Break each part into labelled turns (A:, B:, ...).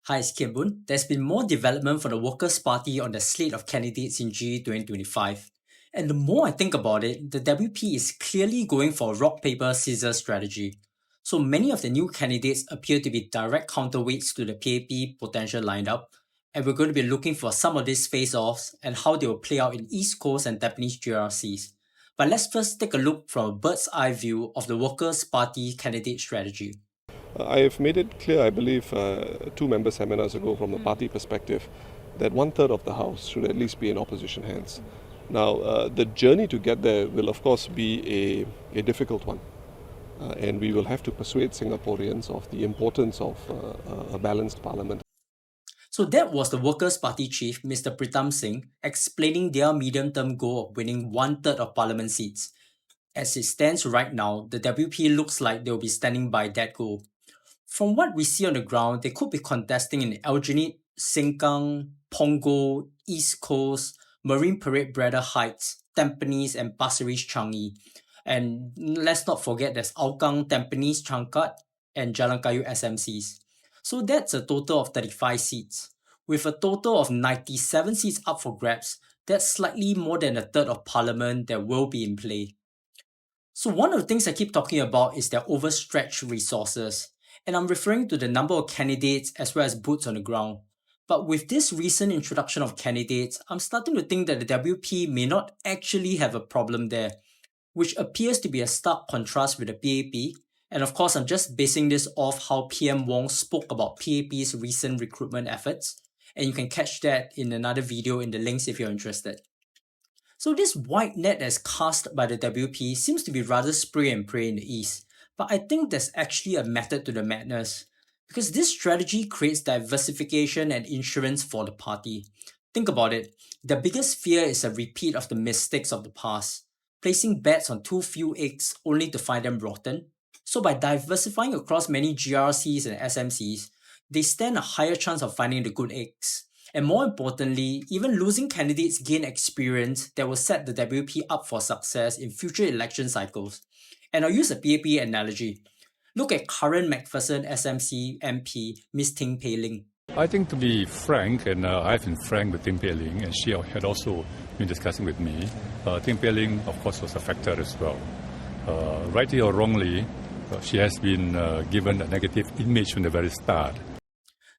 A: Hi, it's Kimbun. There's been more development for the Workers' Party on the slate of candidates in GE2025. And the more I think about it, the WP is clearly going for a rock, paper, scissors strategy. So many of the new candidates appear to be direct counterweights to the PAP potential lineup, and we're going to be looking for some of these face-offs and how they will play out in East Coast and Tampines GRCs. But let's first take a look from a bird's eye view of the Workers' Party candidate strategy.
B: I have made it clear, I believe, two member seminars ago from the party perspective, that one-third of the House should at least be in opposition hands. Now, the journey to get there will, of course, be a difficult one. And we will have to persuade Singaporeans of the importance of a balanced parliament.
A: So that was the Workers' Party chief, Mr. Pritam Singh, explaining their medium-term goal of winning one-third of parliament seats. As it stands right now, the WP looks like they'll be standing by that goal. From what we see on the ground, they could be contesting in Aljunied, Sengkang, Punggol, East Coast, Marine Parade Braddell Heights, Tampines, and Pasir Ris Changi. And let's not forget there's Hougang, Tampines, Changkat, and Jalan Kayu SMCs. So that's a total of 35 seats. With a total of 97 seats up for grabs, that's slightly more than a third of parliament that will be in play. So one of the things I keep talking about is their overstretched resources, and I'm referring to the number of candidates as well as boots on the ground. But with this recent introduction of candidates, I'm starting to think that the WP may not actually have a problem there, which appears to be a stark contrast with the PAP. And of course, I'm just basing this off how PM Wong spoke about PAP's recent recruitment efforts, and you can catch that in another video in the links if you're interested. So this wide net as cast by the WP seems to be rather spray and pray in the East, but I think there's actually a method to the madness, because this strategy creates diversification and insurance for the party. Think about it, the biggest fear is a repeat of the mistakes of the past, placing bets on too few eggs only to find them rotten. So by diversifying across many GRCs and SMCs, they stand a higher chance of finding the good eggs. And more importantly, even losing candidates gain experience that will set the WP up for success in future election cycles. And I'll use a PAP analogy. Look at current MacPherson SMC MP, Miss Ting Pei Ling.
C: I think, to be frank, and I've been frank with Ting Pei Ling, and she had also been discussing with me, Ting Pei Ling, of course, was a factor as well. Rightly or wrongly, she has been given a negative image from the very start.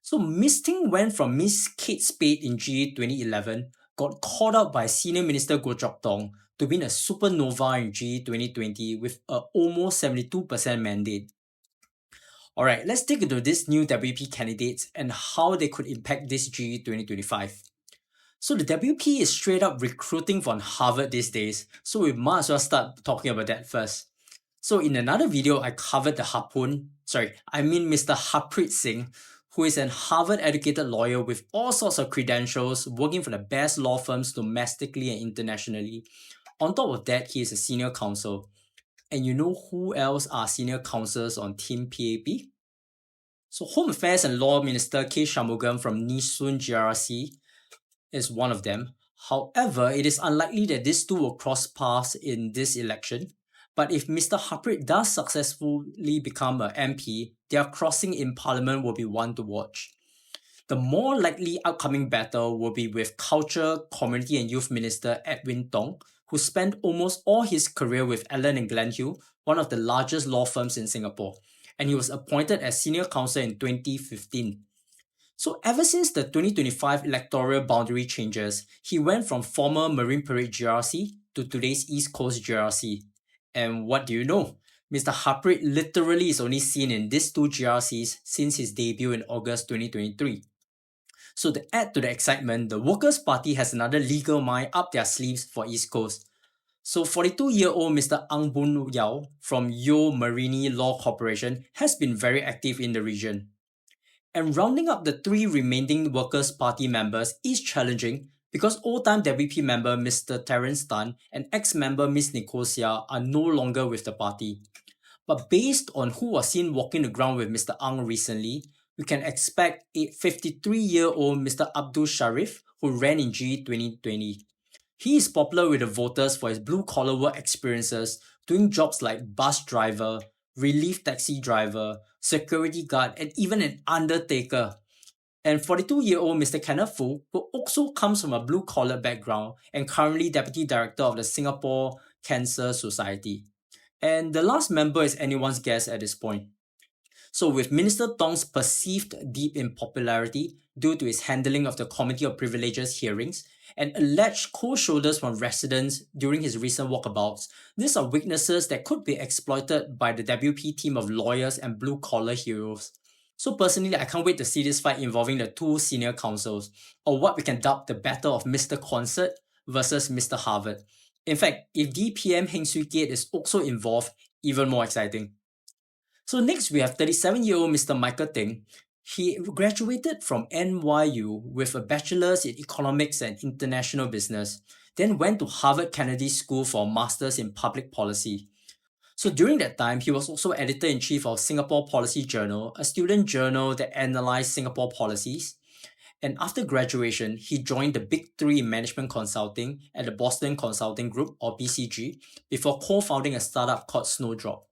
A: So Miss Ting went from Miss Kate Spade in GE 2011, got called out by Senior Minister Goh Chok Tong to win a supernova in GE 2020 with a almost 72% mandate. Alright, let's dig into these new WP candidates and how they could impact this GE 2025. So the WP is straight up recruiting from Harvard these days, so we might as well start talking about that first. So in another video, I covered Mr. Harpreet Singh, who is an Harvard-educated lawyer with all sorts of credentials, working for the best law firms domestically and internationally. On top of that, he is a senior counsel. And you know who else are senior counsels on Team PAP? So Home Affairs and Law Minister K. Shanmugam from Nee Soon GRC is one of them. However, it is unlikely that these two will cross paths in this election. But if Mr. Harpreet does successfully become an MP, their crossing in Parliament will be one to watch. The more likely upcoming battle will be with Culture, Community and Youth Minister Edwin Tong, who spent almost all his career with Allen and Glenhill, one of the largest law firms in Singapore, and he was appointed as senior counsel in 2015. So ever since the 2025 electoral boundary changes, he went from former Marine Parade GRC to today's East Coast GRC. And what do you know? Mr. Harpreet literally is only seen in these two GRCs since his debut in August 2023. So to add to the excitement, the Workers' Party has another legal mind up their sleeves for East Coast. So 42-year-old Mr. Ang Boon Yao from Yo Marini Law Corporation has been very active in the region. And rounding up the three remaining Workers' Party members is challenging because old-time WP member Mr. Terence Tan and ex-member Ms. Nicosia are no longer with the party. But based on who was seen walking the ground with Mr. Ang recently, we can expect a 53-year-old Mr. Abdul Sharif who ran in GE 2020. He is popular with the voters for his blue-collar work experiences, doing jobs like bus driver, relief taxi driver, security guard, and even an undertaker. And 42-year-old Mr. Kenneth Fu, who also comes from a blue-collar background and currently Deputy Director of the Singapore Cancer Society. And the last member is anyone's guess at this point. So with Minister Tong's perceived dip in popularity due to his handling of the Committee of Privileges hearings and alleged cold shoulders from residents during his recent walkabouts, these are weaknesses that could be exploited by the WP team of lawyers and blue-collar heroes. So personally, I can't wait to see this fight involving the two senior counsels, or what we can dub the battle of Mr. Concert versus Mr. Harvard. In fact, if DPM Heng Swee Keat is also involved, even more exciting. So next we have 37-year-old Mr. Michael Teng. He graduated from NYU with a bachelor's in economics and international business, then went to Harvard Kennedy School for a master's in public policy. So during that time, he was also editor-in-chief of Singapore Policy Journal, a student journal that analysed Singapore policies. And after graduation, he joined the Big Three in management consulting at the Boston Consulting Group, or BCG, before co-founding a startup called Snowdrop.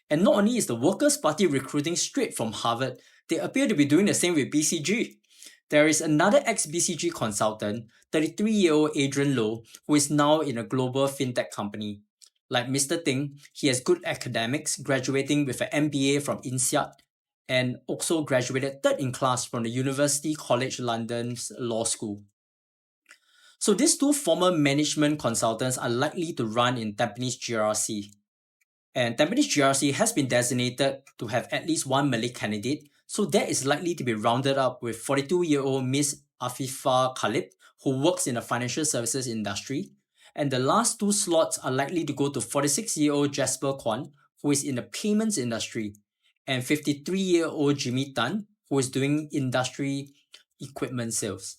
A: And not only is the Workers' Party recruiting straight from Harvard, they appear to be doing the same with BCG. There is another ex-BCG consultant, 33-year-old Adrian Low, who is now in a global fintech company. Like Mr. Ting, he has good academics, graduating with an MBA from INSEAD, and also graduated third in class from the University College London's Law School. So these two former management consultants are likely to run in Tampines GRC. And Tampines GRC has been designated to have at least one Malay candidate, so that is likely to be rounded up with 42-year-old Miss Afifa Khalib, who works in the financial services industry. And the last two slots are likely to go to 46-year-old Jasper Kwan, who is in the payments industry, and 53-year-old Jimmy Tan, who is doing industry equipment sales.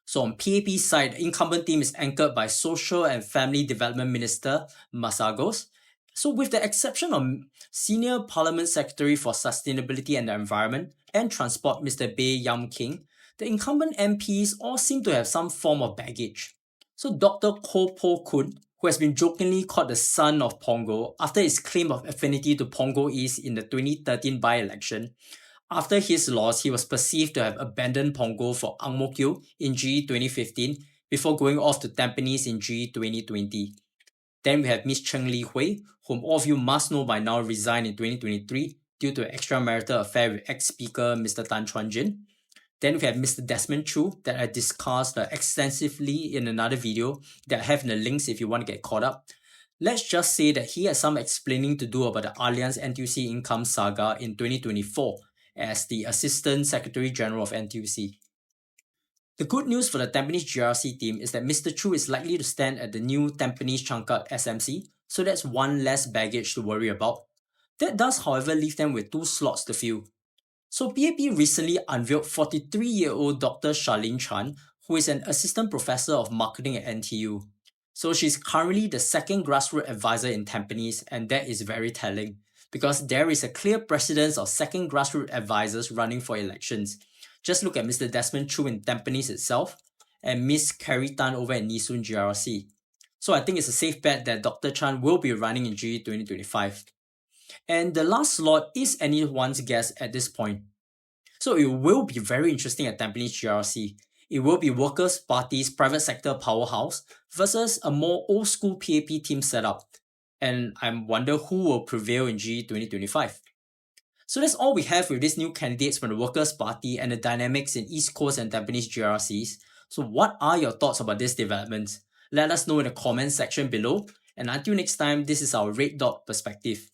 A: So on PAP's side, the incumbent team is anchored by Social and Family Development Minister Masagos. So with the exception of Senior Parliament Secretary for Sustainability and the Environment and Transport, Mr. Baey Yam Keng, the incumbent MPs all seem to have some form of baggage. So Dr. Koh Po Kun, who has been jokingly called the son of Pongo after his claim of affinity to Pongo East in the 2013 by-election, after his loss, he was perceived to have abandoned Pongo for Ang Mo Kio in GE2015 before going off to Tampines in GE2020. Then we have Ms. Cheng Li Hui, whom all of you must know by now resigned in 2023 due to an extramarital affair with ex-speaker Mr. Tan Chuan Jin. Then we have Mr. Desmond Chu that I discussed extensively in another video that I have in the links if you want to get caught up. Let's just say that he has some explaining to do about the Allianz NTUC income saga in 2024 as the Assistant Secretary General of NTUC. The good news for the Tampines GRC team is that Mr. Chu is likely to stand at the new Tampines Changkat SMC, so that's one less baggage to worry about. That does, however, leave them with two slots to fill. So PAP recently unveiled 43-year-old Dr. Charlene Chan, who is an assistant professor of marketing at NTU. So she's currently the second grassroots advisor in Tampines, and that is very telling, because there is a clear precedence of second grassroots advisors running for elections. Just look at Mr. Desmond Chu in Tampines itself, and Miss Carrie Tan over at Nee Soon GRC. So I think it's a safe bet that Dr. Chan will be running in GE 2025. And the last slot is anyone's guess at this point. So it will be very interesting at Tampines GRC. It will be Workers' Party's private sector powerhouse versus a more old school PAP team setup. And I wonder who will prevail in GE 2025. So that's all we have with these new candidates from the Workers' Party and the dynamics in East Coast and Tampines GRCs. So what are your thoughts about these developments? Let us know in the comment section below. And until next time, this is our Red Dot Perspective.